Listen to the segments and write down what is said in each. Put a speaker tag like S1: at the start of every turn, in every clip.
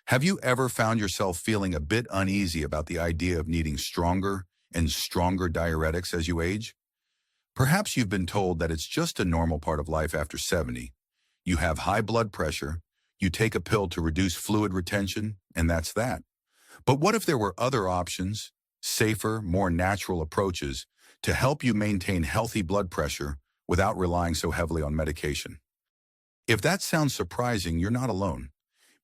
S1: Have you ever found yourself feeling a bit uneasy about the idea of needing stronger and stronger diuretics as you age? Perhaps you've been told that it's just a normal part of life after 70. You have high blood pressure, you take a pill to reduce fluid retention, and that's that. But what if there were other options, safer, more natural approaches to help you maintain healthy blood pressure without relying so heavily on medication? If that sounds surprising, you're not alone.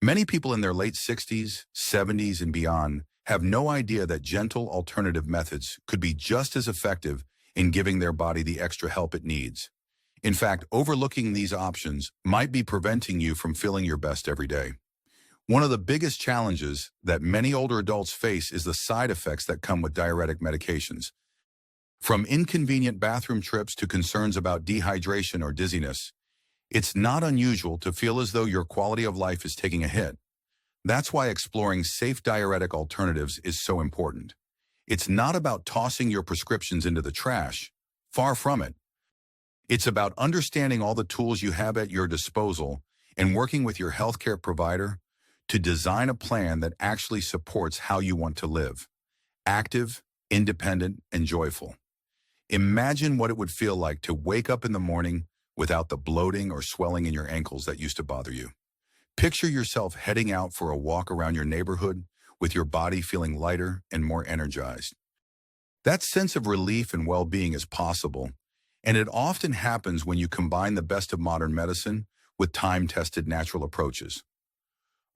S1: Many people in their late 60s, 70s, and beyond have no idea that gentle alternative methods could be just as effective in giving their body the extra help it needs. In fact, overlooking these options might be preventing you from feeling your best every day. One of the biggest challenges that many older adults face is the side effects that come with diuretic medications. From inconvenient bathroom trips to concerns about dehydration or dizziness, it's not unusual to feel as though your quality of life is taking a hit. That's why exploring safe diuretic alternatives is so important. It's not about tossing your prescriptions into the trash. Far from it. It's about understanding all the tools you have at your disposal and working with your healthcare provider to design a plan that actually supports how you want to live. Active, independent, and joyful. Imagine what it would feel like to wake up in the morning without the bloating or swelling in your ankles that used to bother you. Picture yourself heading out for a walk around your neighborhood with your body feeling lighter and more energized. That sense of relief and well-being is possible, and it often happens when you combine the best of modern medicine with time-tested natural approaches.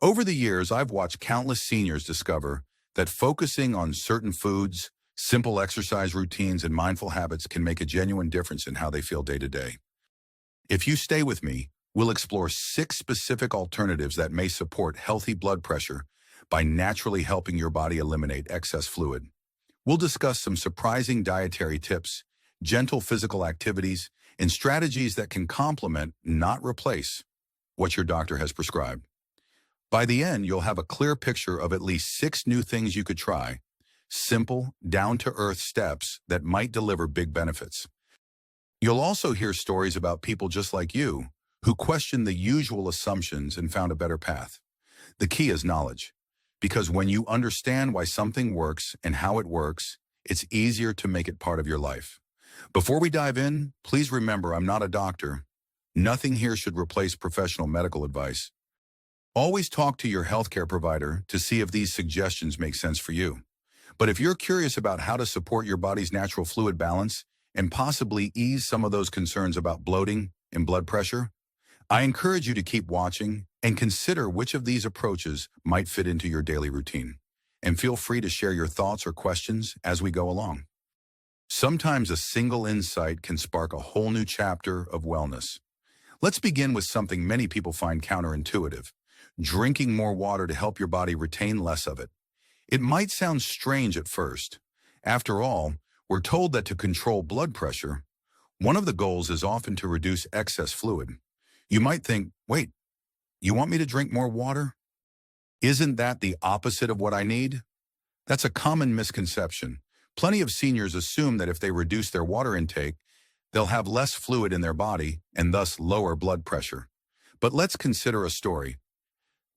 S1: Over the years, I've watched countless seniors discover that focusing on certain foods, simple exercise routines, and mindful habits can make a genuine difference in how they feel day to day. If you stay with me, we'll explore 6 specific alternatives that may support healthy blood pressure by naturally helping your body eliminate excess fluid. We'll discuss some surprising dietary tips, gentle physical activities, and strategies that can complement, not replace, what your doctor has prescribed. By the end, you'll have a clear picture of at least 6 new things you could try, simple, down-to-earth steps that might deliver big benefits. You'll also hear stories about people just like you who questioned the usual assumptions and found a better path. The key is knowledge, because when you understand why something works and how it works, it's easier to make it part of your life. Before we dive in, please remember I'm not a doctor. Nothing here should replace professional medical advice. Always talk to your healthcare provider to see if these suggestions make sense for you. But if you're curious about how to support your body's natural fluid balance and possibly ease some of those concerns about bloating and blood pressure, I encourage you to keep watching and consider which of these approaches might fit into your daily routine. And feel free to share your thoughts or questions as we go along. Sometimes a single insight can spark a whole new chapter of wellness. Let's begin with something many people find counterintuitive: drinking more water to help your body retain less of it. It might sound strange at first. After all, we're told that to control blood pressure, one of the goals is often to reduce excess fluid. You might think, wait, you want me to drink more water? Isn't that the opposite of what I need? That's a common misconception. Plenty of seniors assume that if they reduce their water intake, they'll have less fluid in their body and thus lower blood pressure. But let's consider a story.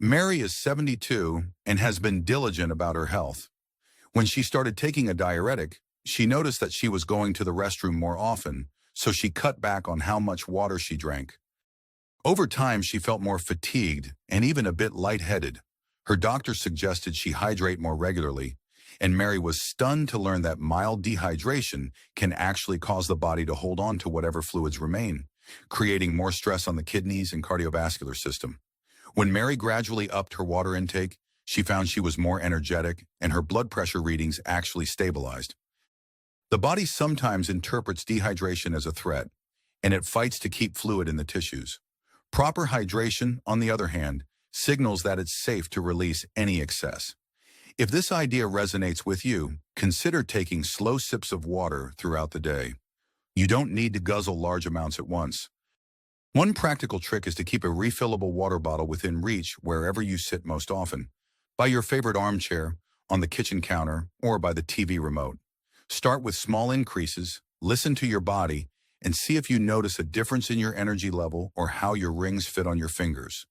S1: Mary is 72 and has been diligent about her health. When she started taking a diuretic, she noticed that she was going to the restroom more often, so she cut back on how much water she drank. Over time, she felt more fatigued and even a bit lightheaded. Her doctor suggested she hydrate more regularly, and Mary was stunned to learn that mild dehydration can actually cause the body to hold on to whatever fluids remain, creating more stress on the kidneys and cardiovascular system. When Mary gradually upped her water intake, she found she was more energetic and her blood pressure readings actually stabilized. The body sometimes interprets dehydration as a threat, and it fights to keep fluid in the tissues. Proper hydration, on the other hand, signals that it's safe to release any excess. If this idea resonates with you, consider taking slow sips of water throughout the day. You don't need to guzzle large amounts at once. One practical trick is to keep a refillable water bottle within reach wherever you sit most often, by your favorite armchair, on the kitchen counter, or by the TV remote. Start with small increases, listen to your body, and see if you notice a difference in your energy level or how your rings fit on your fingers.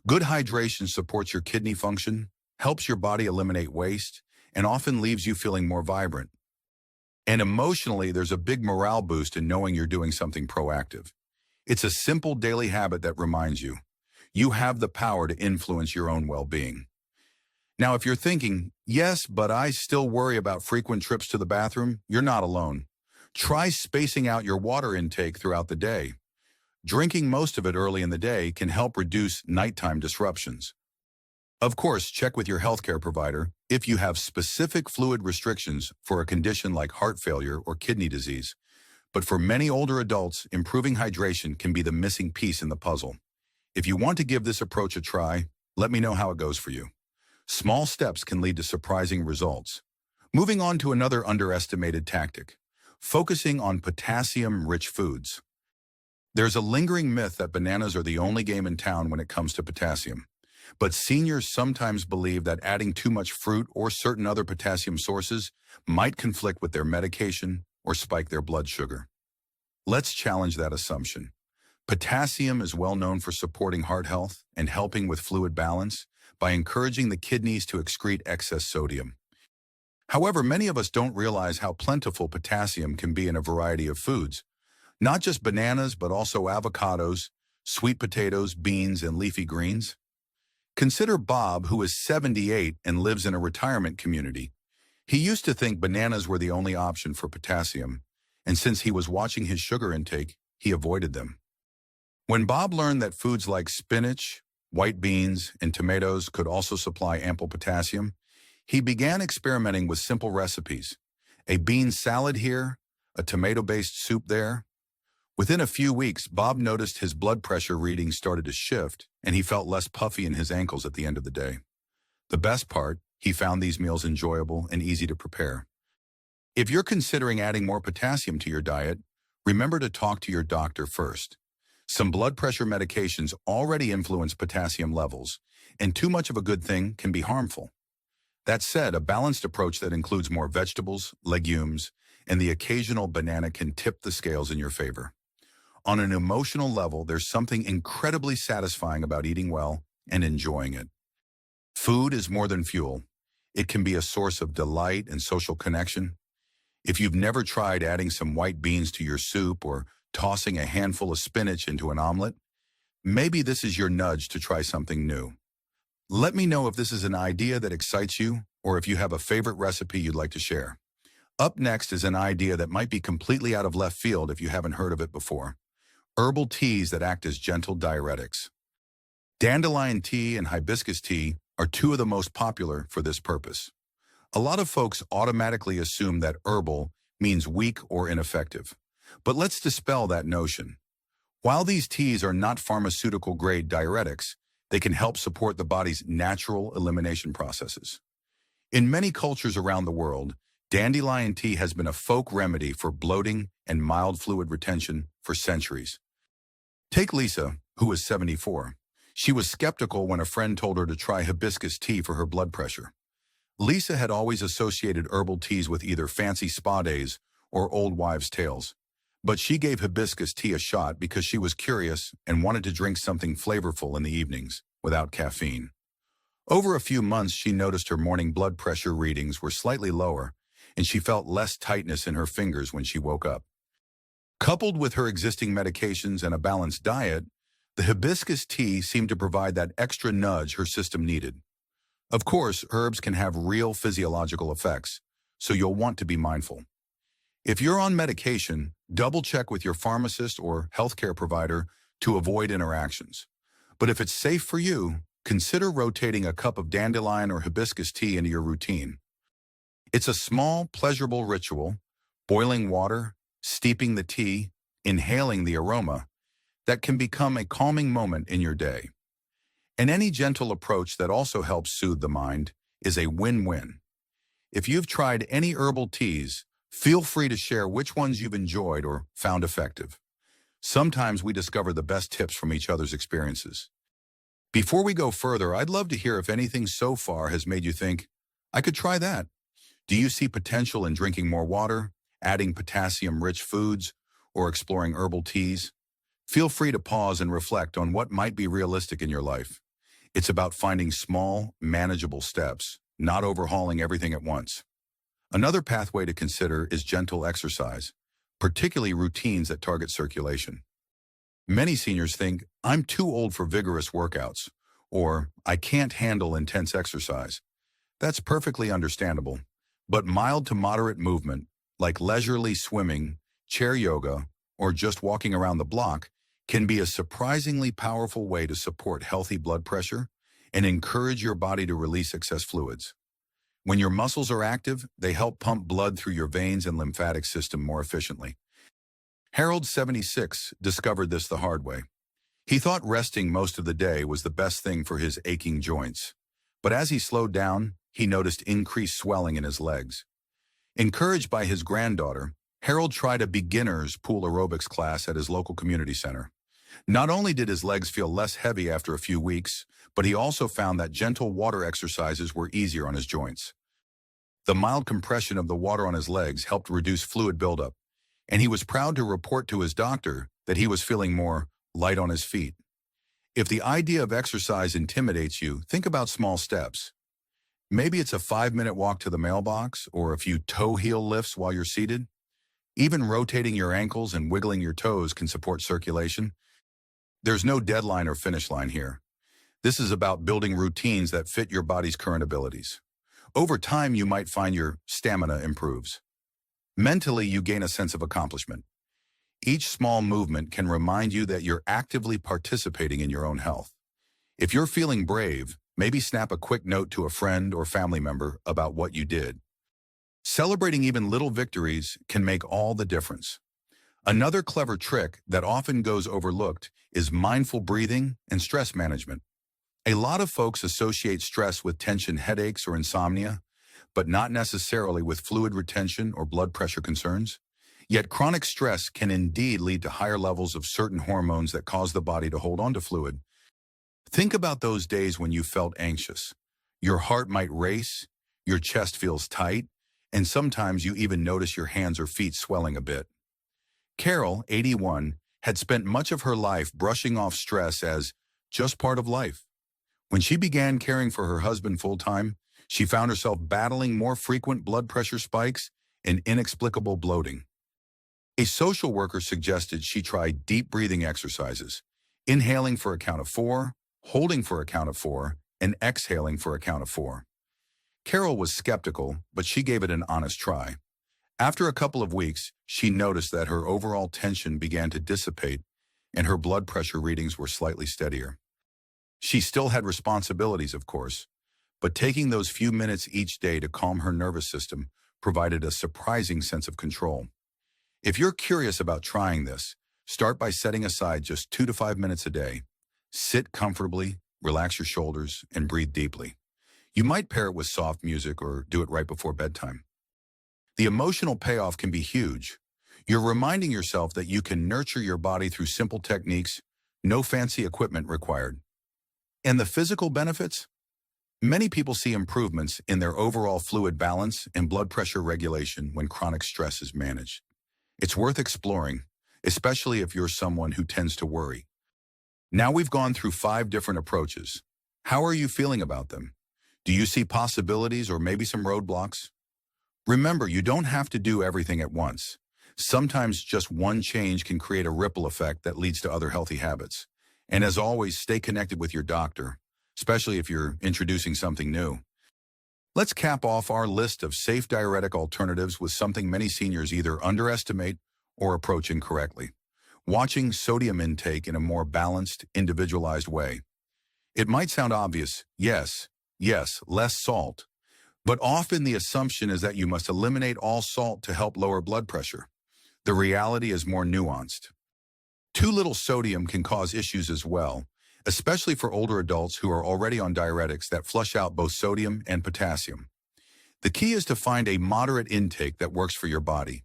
S1: Good hydration supports your kidney function, helps your body eliminate waste, and often leaves you feeling more vibrant. And emotionally, there's a big morale boost in knowing you're doing something proactive. It's a simple daily habit that reminds you, you have the power to influence your own well-being. Now, if you're thinking, yes, but I still worry about frequent trips to the bathroom, you're not alone. Try spacing out your water intake throughout the day. Drinking most of it early in the day can help reduce nighttime disruptions. Of course, check with your healthcare provider if you have specific fluid restrictions for a condition like heart failure or kidney disease. But for many older adults, improving hydration can be the missing piece in the puzzle. If you want to give this approach a try, let me know how it goes for you. Small steps can lead to surprising results. Moving on to another underestimated tactic, focusing on potassium-rich foods. There's a lingering myth that bananas are the only game in town when it comes to potassium. But seniors sometimes believe that adding too much fruit or certain other potassium sources might conflict with their medication or spike their blood sugar. Let's challenge that assumption. Potassium is well known for supporting heart health and helping with fluid balance by encouraging the kidneys to excrete excess sodium. However, many of us don't realize how plentiful potassium can be in a variety of foods. Not just bananas, but also avocados, sweet potatoes, beans, and leafy greens. Consider Bob, who is 78 and lives in a retirement community. He used to think bananas were the only option for potassium, and since he was watching his sugar intake, he avoided them. When Bob learned that foods like spinach, white beans, and tomatoes could also supply ample potassium, he began experimenting with simple recipes. A bean salad here, a tomato-based soup there. Within a few weeks, Bob noticed his blood pressure readings started to shift, and he felt less puffy in his ankles at the end of the day. The best part, he found these meals enjoyable and easy to prepare. If you're considering adding more potassium to your diet, remember to talk to your doctor first. Some blood pressure medications already influence potassium levels, and too much of a good thing can be harmful. That said, a balanced approach that includes more vegetables, legumes, and the occasional banana can tip the scales in your favor. On an emotional level, there's something incredibly satisfying about eating well and enjoying it. Food is more than fuel. It can be a source of delight and social connection. If you've never tried adding some white beans to your soup or tossing a handful of spinach into an omelet, maybe this is your nudge to try something new. Let me know if this is an idea that excites you or if you have a favorite recipe you'd like to share. Up next is an idea that might be completely out of left field if you haven't heard of it before. Herbal teas that act as gentle diuretics. Dandelion tea and hibiscus tea are two of the most popular for this purpose. A lot of folks automatically assume that herbal means weak or ineffective. But let's dispel that notion. While these teas are not pharmaceutical-grade diuretics, they can help support the body's natural elimination processes. In many cultures around the world, dandelion tea has been a folk remedy for bloating and mild fluid retention for centuries. Take Lisa, who is 74. She was skeptical when a friend told her to try hibiscus tea for her blood pressure. Lisa had always associated herbal teas with either fancy spa days or old wives' tales. But she gave hibiscus tea a shot because she was curious and wanted to drink something flavorful in the evenings, without caffeine. Over a few months, she noticed her morning blood pressure readings were slightly lower, and she felt less tightness in her fingers when she woke up. Coupled with her existing medications and a balanced diet, the hibiscus tea seemed to provide that extra nudge her system needed. Of course, herbs can have real physiological effects, so you'll want to be mindful. If you're on medication, double-check with your pharmacist or healthcare provider to avoid interactions. But if it's safe for you, consider rotating a cup of dandelion or hibiscus tea into your routine. It's a small, pleasurable ritual, boiling water, steeping the tea, inhaling the aroma, that can become a calming moment in your day. And any gentle approach that also helps soothe the mind is a win-win. If you've tried any herbal teas, feel free to share which ones you've enjoyed or found effective. Sometimes we discover the best tips from each other's experiences. Before we go further, I'd love to hear if anything so far has made you think, I could try that. Do you see potential in drinking more water, adding potassium-rich foods, or exploring herbal teas? Feel free to pause and reflect on what might be realistic in your life. It's about finding small, manageable steps, not overhauling everything at once. Another pathway to consider is gentle exercise, particularly routines that target circulation. Many seniors think, I'm too old for vigorous workouts, or I can't handle intense exercise. That's perfectly understandable, but mild to moderate movement, like leisurely swimming, chair yoga, or just walking around the block, can be a surprisingly powerful way to support healthy blood pressure and encourage your body to release excess fluids. When your muscles are active, they help pump blood through your veins and lymphatic system more efficiently. Harold, 76, discovered this the hard way. He thought resting most of the day was the best thing for his aching joints. But as he slowed down, he noticed increased swelling in his legs. Encouraged by his granddaughter, Harold tried a beginner's pool aerobics class at his local community center. Not only did his legs feel less heavy after a few weeks, but he also found that gentle water exercises were easier on his joints. The mild compression of the water on his legs helped reduce fluid buildup, and he was proud to report to his doctor that he was feeling more light on his feet. If the idea of exercise intimidates you, think about small steps. Maybe it's a 5-minute walk to the mailbox or a few toe heel lifts while you're seated. Even rotating your ankles and wiggling your toes can support circulation. There's no deadline or finish line here. This is about building routines that fit your body's current abilities. Over time, you might find your stamina improves. Mentally, you gain a sense of accomplishment. Each small movement can remind you that you're actively participating in your own health. If you're feeling brave, maybe snap a quick note to a friend or family member about what you did. Celebrating even little victories can make all the difference. Another clever trick that often goes overlooked is mindful breathing and stress management. A lot of folks associate stress with tension, headaches, or insomnia, but not necessarily with fluid retention or blood pressure concerns. Yet chronic stress can indeed lead to higher levels of certain hormones that cause the body to hold on to fluid. Think about those days when you felt anxious. Your heart might race, your chest feels tight, and sometimes you even notice your hands or feet swelling a bit. Carol, 81, had spent much of her life brushing off stress as just part of life. When she began caring for her husband full-time, she found herself battling more frequent blood pressure spikes and inexplicable bloating. A social worker suggested she try deep breathing exercises, inhaling for a count of 4, holding for a count of 4, and exhaling for a count of 4. Carol was skeptical, but she gave it an honest try. After a couple of weeks, she noticed that her overall tension began to dissipate and her blood pressure readings were slightly steadier. She still had responsibilities, of course, but taking those few minutes each day to calm her nervous system provided a surprising sense of control. If you're curious about trying this, start by setting aside just 2 to 5 minutes a day. Sit comfortably, relax your shoulders, and breathe deeply. You might pair it with soft music or do it right before bedtime. The emotional payoff can be huge. You're reminding yourself that you can nurture your body through simple techniques, no fancy equipment required. And the physical benefits? Many people see improvements in their overall fluid balance and blood pressure regulation when chronic stress is managed. It's worth exploring, especially if you're someone who tends to worry. Now we've gone through 5 different approaches. How are you feeling about them? Do you see possibilities or maybe some roadblocks? Remember, you don't have to do everything at once. Sometimes just one change can create a ripple effect that leads to other healthy habits. And as always, stay connected with your doctor, especially if you're introducing something new. Let's cap off our list of safe diuretic alternatives with something many seniors either underestimate or approach incorrectly: watching sodium intake in a more balanced, individualized way. It might sound obvious, yes, less salt, but often the assumption is that you must eliminate all salt to help lower blood pressure. The reality is more nuanced. Too little sodium can cause issues as well, especially for older adults who are already on diuretics that flush out both sodium and potassium. The key is to find a moderate intake that works for your body.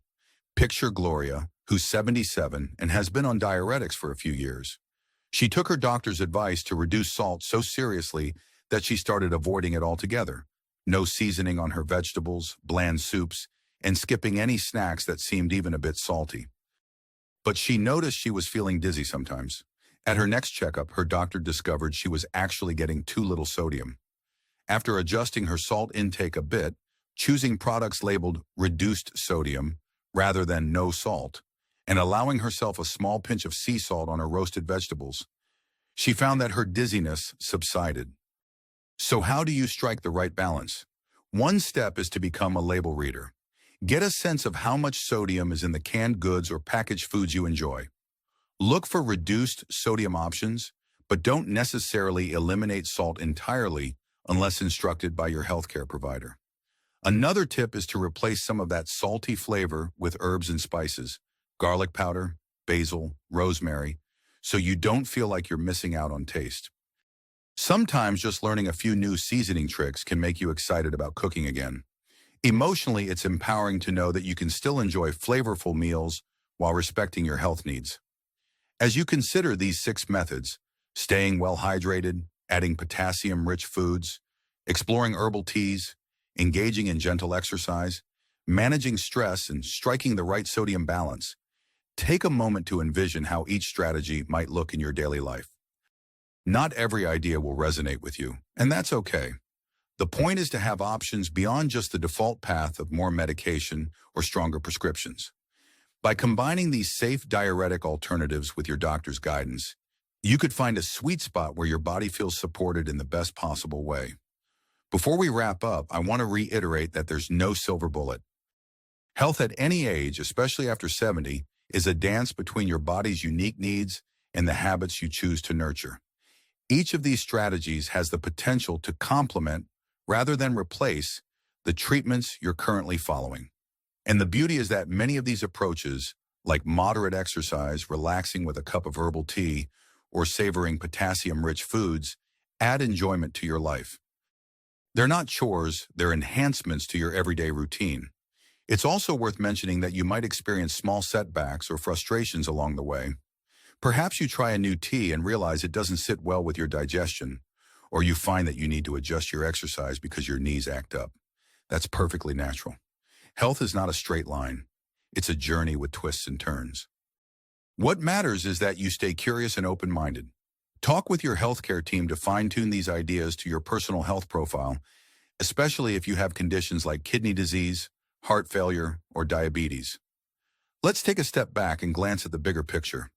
S1: Picture Gloria, who's 77 and has been on diuretics for a few years. She took her doctor's advice to reduce salt so seriously that she started avoiding it altogether. No seasoning on her vegetables, bland soups, and skipping any snacks that seemed even a bit salty. But she noticed she was feeling dizzy sometimes, At her next checkup, her doctor discovered she was actually getting too little sodium. After adjusting her salt intake a bit, choosing products labeled reduced sodium rather than no salt, and allowing herself a small pinch of sea salt on her roasted vegetables, she found that her dizziness subsided. So how do you strike the right balance? One step is to become a label reader. Get a sense of how much sodium is in the canned goods or packaged foods you enjoy. Look for reduced sodium options, but don't necessarily eliminate salt entirely unless instructed by your healthcare provider. Another tip is to replace some of that salty flavor with herbs and spices, garlic powder, basil, rosemary, so you don't feel like you're missing out on taste. Sometimes just learning a few new seasoning tricks can make you excited about cooking again. Emotionally, it's empowering to know that you can still enjoy flavorful meals while respecting your health needs. As you consider these 6 methods, staying well hydrated, adding potassium-rich foods, exploring herbal teas, engaging in gentle exercise, managing stress, and striking the right sodium balance, take a moment to envision how each strategy might look in your daily life. Not every idea will resonate with you, and that's okay. The point is to have options beyond just the default path of more medication or stronger prescriptions. By combining these safe diuretic alternatives with your doctor's guidance, you could find a sweet spot where your body feels supported in the best possible way. Before we wrap up, I want to reiterate that there's no silver bullet. Health at any age, especially after 70, is a dance between your body's unique needs and the habits you choose to nurture. Each of these strategies has the potential to complement, rather than replace, the treatments you're currently following. And the beauty is that many of these approaches, like moderate exercise, relaxing with a cup of herbal tea, or savoring potassium-rich foods, add enjoyment to your life. They're not chores, they're enhancements to your everyday routine. It's also worth mentioning that you might experience small setbacks or frustrations along the way. Perhaps you try a new tea and realize it doesn't sit well with your digestion, or you find that you need to adjust your exercise because your knees act up. That's perfectly natural. Health is not a straight line. It's a journey with twists and turns. What matters is that you stay curious and open-minded. Talk with your healthcare team to fine-tune these ideas to your personal health profile, especially if you have conditions like kidney disease, heart failure, or diabetes. Let's take a step back and glance at the bigger picture.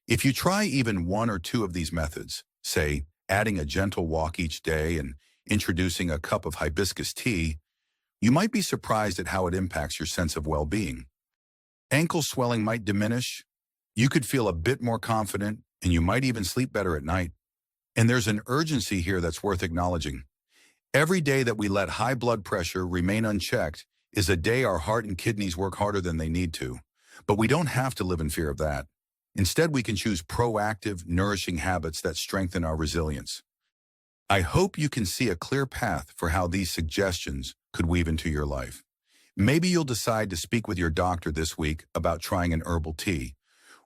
S1: If you try even 1 or 2 of these methods, say adding a gentle walk each day and introducing a cup of hibiscus tea, you might be surprised at how it impacts your sense of well-being. Ankle swelling might diminish, you could feel a bit more confident, and you might even sleep better at night. And there's an urgency here that's worth acknowledging. Every day that we let high blood pressure remain unchecked is a day our heart and kidneys work harder than they need to. But we don't have to live in fear of that. Instead, we can choose proactive, nourishing habits that strengthen our resilience. I hope you can see a clear path for how these suggestions could weave into your life. Maybe you'll decide to speak with your doctor this week about trying an herbal tea,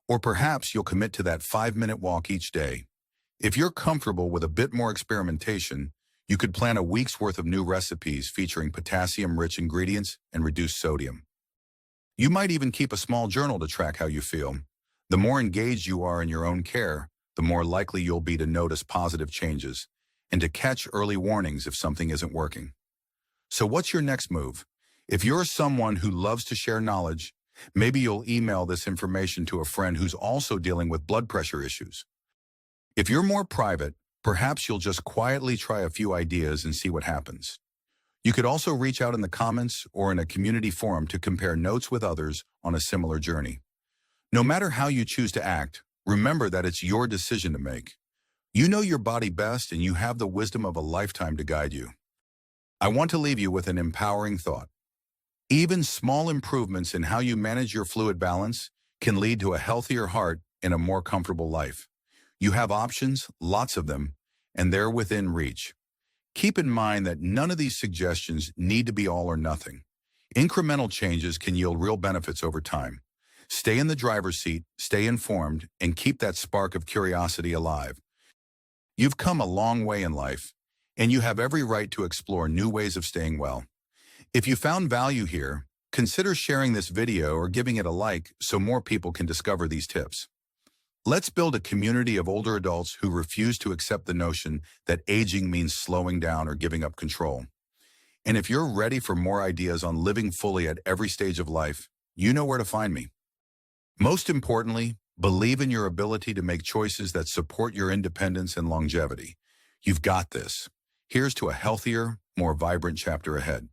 S1: or perhaps you'll commit to that 5-minute walk each day. If you're comfortable with a bit more experimentation, you could plan a week's worth of new recipes featuring potassium-rich ingredients and reduced sodium. You might even keep a small journal to track how you feel. The more engaged you are in your own care, the more likely you'll be to notice positive changes and to catch early warnings if something isn't working. So what's your next move? If you're someone who loves to share knowledge, maybe you'll email this information to a friend who's also dealing with blood pressure issues. If you're more private, perhaps you'll just quietly try a few ideas and see what happens. You could also reach out in the comments or in a community forum to compare notes with others on a similar journey. No matter how you choose to act, remember that it's your decision to make. You know your body best, and you have the wisdom of a lifetime to guide you. I want to leave you with an empowering thought. Even small improvements in how you manage your fluid balance can lead to a healthier heart and a more comfortable life. You have options, lots of them, and they're within reach. Keep in mind that none of these suggestions need to be all or nothing. Incremental changes can yield real benefits over time. Stay in the driver's seat, stay informed, and keep that spark of curiosity alive. You've come a long way in life, and you have every right to explore new ways of staying well. If you found value here, consider sharing this video or giving it a like so more people can discover these tips. Let's build a community of older adults who refuse to accept the notion that aging means slowing down or giving up control. And if you're ready for more ideas on living fully at every stage of life, you know where to find me. Most importantly, believe in your ability to make choices that support your independence and longevity. You've got this. Here's to a healthier, more vibrant chapter ahead.